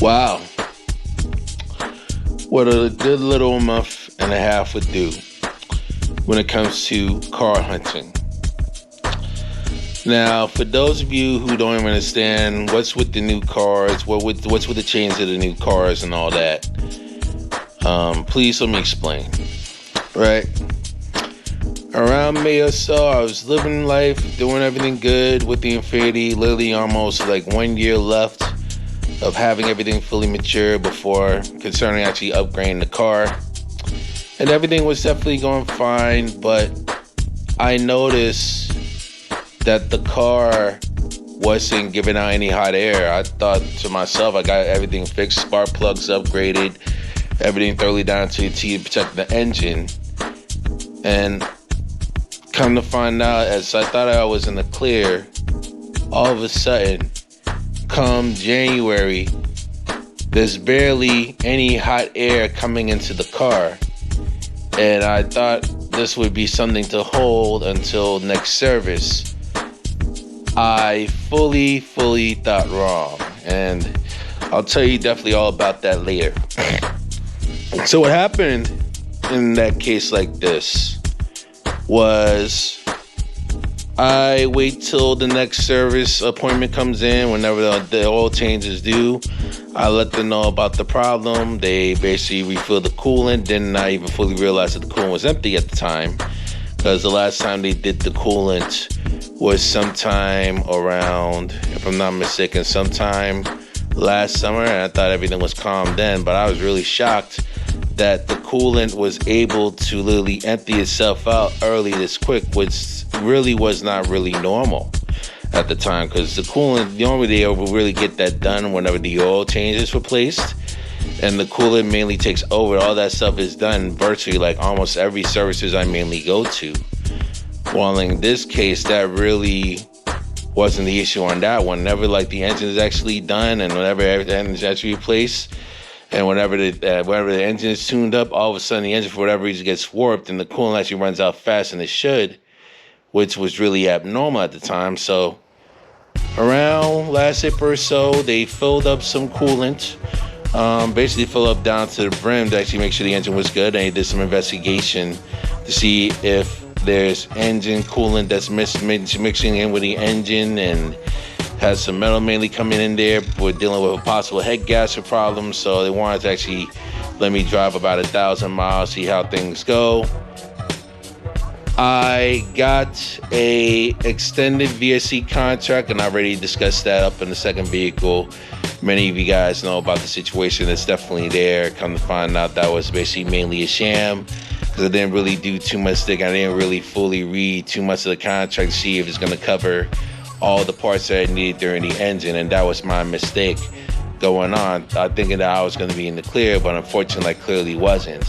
Wow, what a good little month and a half would do when it comes to car hunting. Now, for those of you who don't even understand what's with the new cars, what's with the change of the new cars and all that, please let me explain. Right? Around May or so, I was living life, doing everything good with the Infiniti, literally almost like 1 year left of having everything fully mature before concerning actually upgrading the car. And everything was definitely going fine, but I noticed that the car wasn't giving out any hot air. I thought to myself, I got everything fixed, spark plugs upgraded, everything thoroughly down to a T to protect the engine. And come to find out, as I thought I was in the clear, all of a sudden, come January, there's barely any hot air coming into the car. And I thought this would be something to hold until next service. I fully thought wrong. And I'll tell you definitely all about that later. So what happened in that case like this was I wait till the next service appointment comes in. Whenever the oil change is due, I let them know about the problem. They basically refill the coolant. Did not even fully realize that the coolant was empty at the time, because the last time they did the coolant was sometime around, if I'm not mistaken, sometime last summer, and I thought everything was calm then. But I was really shocked that the coolant was able to literally empty itself out early this quick, which really was not really normal at the time, because the coolant, normally they will really get that done whenever the oil change is replaced, and the coolant mainly takes over. All that stuff is done virtually like almost every services I mainly go to. While in this case, that really wasn't the issue on that one. Whenever like the engine is actually done and whenever everything is actually replaced, and whenever the engine is tuned up, all of a sudden the engine for whatever reason gets warped and the coolant actually runs out faster than it should, which was really abnormal at the time. So around last April or so, they filled up some coolant, basically filled up down to the brim to actually make sure the engine was good. And they did some investigation to see if there's engine coolant that's mixing in with the engine, and has some metal mainly coming in there. We're dealing with a possible head gasket problem, so they wanted to actually let me drive about 1,000 miles, see how things go. I got a extended VSC contract, and I already discussed that up in the second vehicle. Many of you guys know about the situation that's definitely there. Come to find out, that was basically mainly a sham, because I didn't really do too much digging. I didn't really fully read too much of the contract to see if it's going to cover all the parts that I needed during the engine, and that was my mistake going on. Thinking that I was going to be in the clear, but unfortunately I clearly wasn't,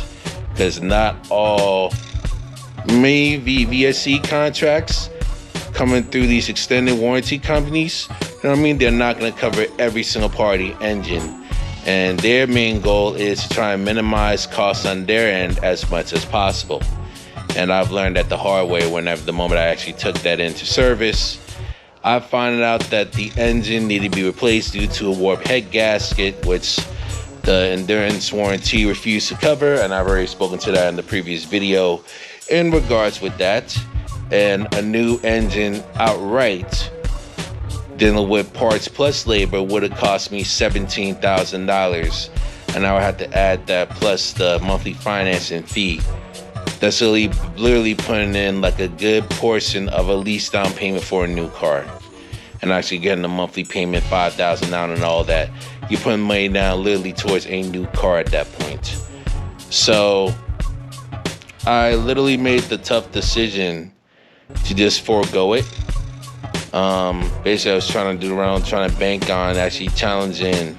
because not all VSC contracts coming through these extended warranty companies, you know what I mean, they're not going to cover every single part of the engine, and their main goal is to try and minimize costs on their end as much as possible. And I've learned that the hard way. Whenever the moment I actually took that into service, I found out that the engine needed to be replaced due to a warped head gasket, which the endurance warranty refused to cover, and I've already spoken to that in the previous video in regards with that. And a new engine outright, dealing with parts plus labor, would have cost me $17,000, and I would have to add that plus the monthly financing fee. That's literally putting in like a good portion of a lease down payment for a new car, and actually getting a monthly payment, $5,000 down and all that. You're putting money down literally towards a new car at that point. So I literally made the tough decision to just forego it. Basically, I was trying to bank on actually challenging,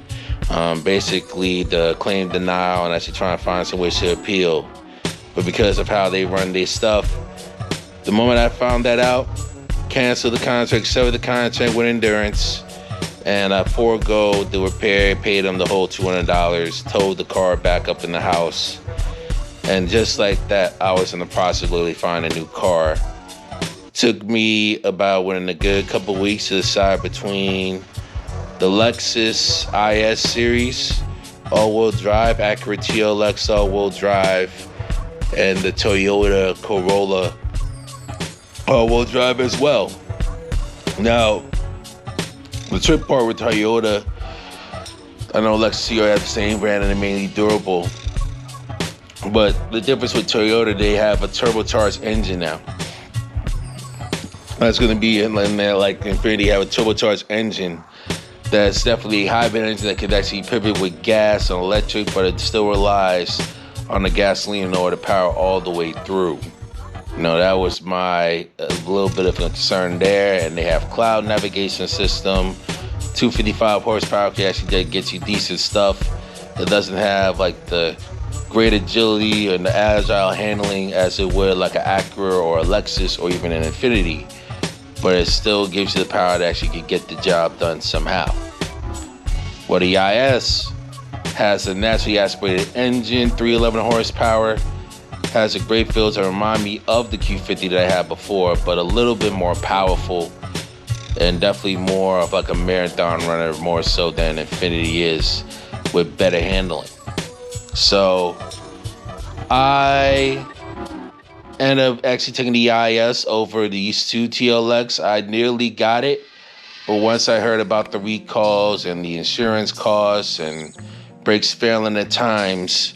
basically the claim denial and actually trying to find some ways to appeal. But because of how they run their stuff, the moment I found that out, canceled the contract, severed the contract with Endurance, and I forego the repair, paid them the whole $200, towed the car back up in the house. And just like that, I was in the process of literally finding a new car. Took me about within a good couple weeks to decide between the Lexus IS series, all-wheel drive, Acura TLX all-wheel drive, and the Toyota Corolla all-wheel drive as well. Now, the trick part with Toyota, I know Lexus and Toyota have the same brand and they're mainly durable. But the difference with Toyota, they have a turbocharged engine now. That's going to be in there, like Infiniti have a turbocharged engine that's definitely a hybrid engine that could actually pivot with gas and electric, but it still relies on the gasoline in order to power all the way through. You know, that was a little bit of a concern there. And they have cloud navigation system, 255 horsepower, can actually get you decent stuff. It doesn't have like the great agility and the agile handling as it would like an Acura or a Lexus or even an Infiniti, but it still gives you the power to actually get the job done somehow. Well, the IS has a naturally aspirated engine, 311 horsepower, has a great feel to remind me of the Q50 that I had before, but a little bit more powerful and definitely more of like a marathon runner, more so than Infiniti is, with better handling. So I ended up actually taking the IS over these two TLX. I nearly got it, but once I heard about the recalls and the insurance costs and brakes failing at times,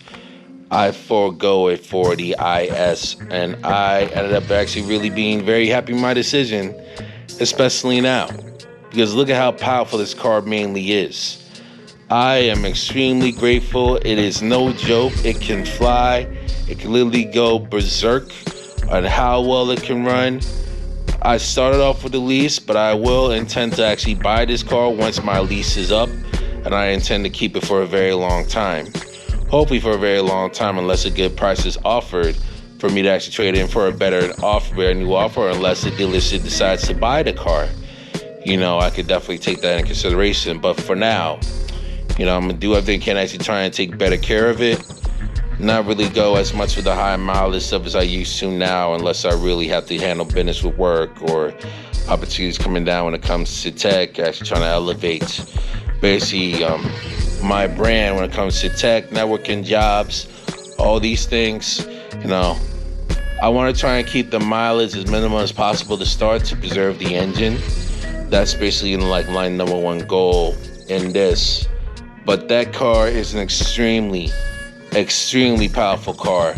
I forego it for the IS, and I ended up actually really being very happy with my decision, especially now, because look at how powerful this car mainly is. I am extremely grateful. It is no joke. It can fly. It can literally go berserk on how well it can run. I started off with the lease, but I will intend to actually buy this car once my lease is up, and I intend to keep it for a very long time. Hopefully for a very long time, unless a good price is offered for me to actually trade in for a new offer, unless the dealership decides to buy the car. You know, I could definitely take that in consideration. But for now, you know, I'm going to do everything I can actually try and take better care of it. Not really go as much with the high mileage stuff as I used to now, unless I really have to handle business with work or opportunities coming down when it comes to tech, actually trying to elevate basically my brand when it comes to tech, networking, jobs, all these things. You know, I want to try and keep the mileage as minimal as possible to start, to preserve the engine. That's basically like my number one goal in this. But that car is an extremely powerful car.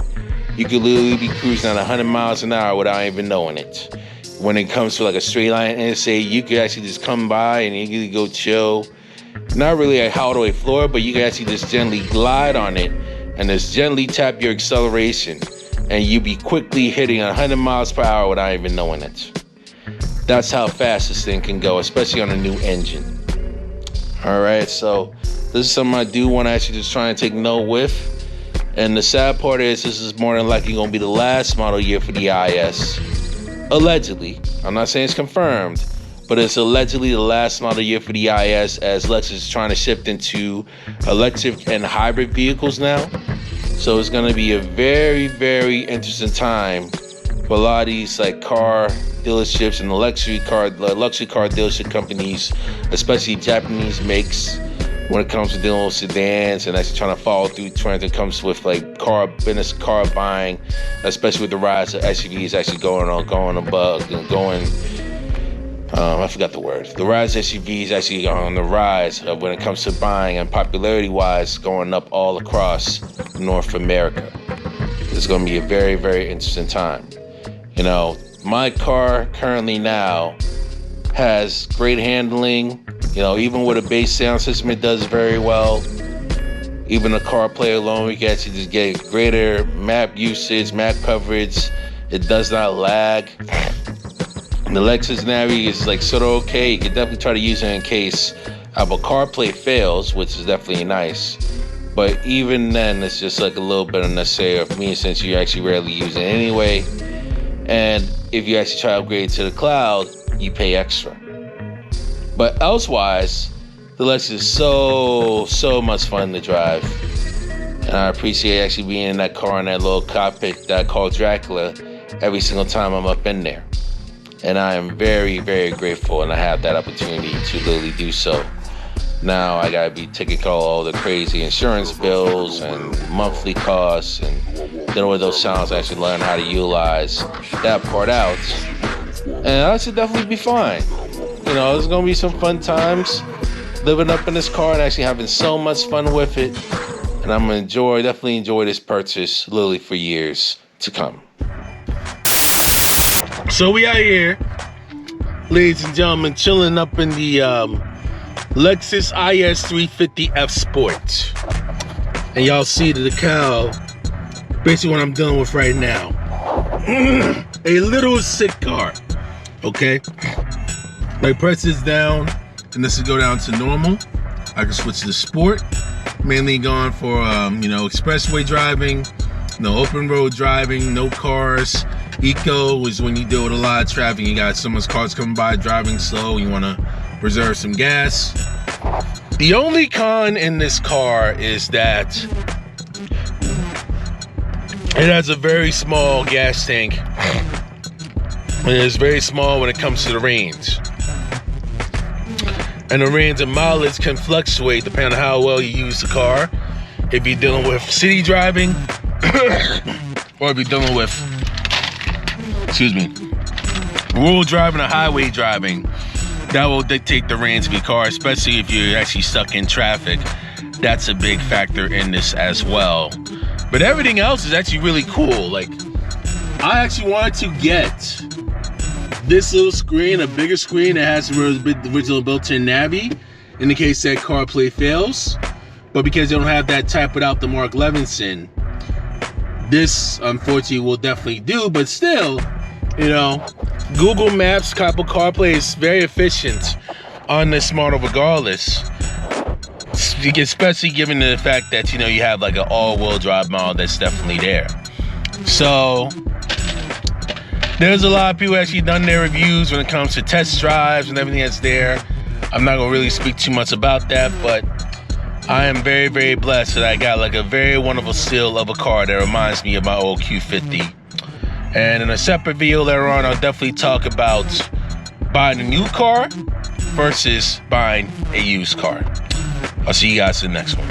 You could literally be cruising at 100 miles an hour without even knowing it. When it comes to like a straight line interstate, you could actually just come by and you could go chill. Not really a highway floor, but you can actually just gently glide on it and just gently tap your acceleration, and you be quickly hitting 100 miles per hour without even knowing it. That's how fast this thing can go, especially on a new engine. All right, so this is something I do want to actually just try and take note with. And the sad part is this is more than likely going to be the last model year for the IS. Allegedly. I'm not saying it's confirmed, but it's allegedly the last model year for the IS, as Lexus is trying to shift into electric and hybrid vehicles now. So it's going to be a very, very interesting time for a lot of these like car dealerships and the luxury car dealership companies, especially Japanese makes, when it comes to dealing with sedans and actually trying to follow through trends that comes with like car buying, especially with the rise of SUVs actually I forgot the word. The rise of SUVs actually on the rise when it comes to buying, and popularity-wise going up all across North America. It's going to be a very, very interesting time. You know, my car currently now has great handling. You know, even with a bass sound system, it does very well. Even the CarPlay alone, we can actually just get greater map usage, map coverage. It does not lag. The Lexus Navi is like sort of okay. You can definitely try to use it in case Apple CarPlay fails, which is definitely nice. But even then, it's just like a little bit unnecessary for me, since you actually rarely use it anyway. And if you actually try to upgrade to the cloud, you pay extra. But elsewise, the Lexus is so much fun to drive. And I appreciate actually being in that car, in that little cockpit that I call Dracula, every single time I'm up in there. And I am very grateful, and I have that opportunity to literally do so. Now I gotta be taking care of all the crazy insurance bills and monthly costs, and then with those sounds, I actually learn how to utilize that part out. And I should definitely be fine. You know, there's gonna be some fun times living up in this car and actually having so much fun with it. And I'm gonna definitely enjoy this purchase literally for years to come. So we out here, ladies and gentlemen, chilling up in the Lexus IS350 F Sport. And y'all see the decal, basically what I'm dealing with right now. A little sick car, okay? I press this down, and this will go down to normal. I can switch to sport, mainly going for, expressway driving, no open road driving, no cars. Eco is when you deal with a lot of traffic. You got someone's cars coming by driving slow. You want to preserve some gas. The only con in this car is that it has a very small gas tank. It is very small when it comes to the range. And the range and mileage can fluctuate depending on how well you use the car. If you're dealing with city driving, or if you're dealing with, rural driving or highway driving, that will dictate the range of your car, especially if you're actually stuck in traffic. That's a big factor in this as well. But everything else is actually really cool. Like, I actually wanted to get this little screen, a bigger screen that has the original built-in Navi in the case that CarPlay fails. But because they don't have that type without the Mark Levinson, this unfortunately will definitely do. But still, Google Maps, Apple CarPlay is very efficient on this model regardless. Especially given the fact that, you have like an all-wheel drive model that's definitely there. So there's a lot of people actually done their reviews when it comes to test drives and everything that's there. I'm not gonna really speak too much about that, but I am very blessed that I got like a very wonderful still of a car that reminds me of my old Q50. And in a separate video later on, I'll definitely talk about buying a new car versus buying a used car. I'll see you guys in the next one.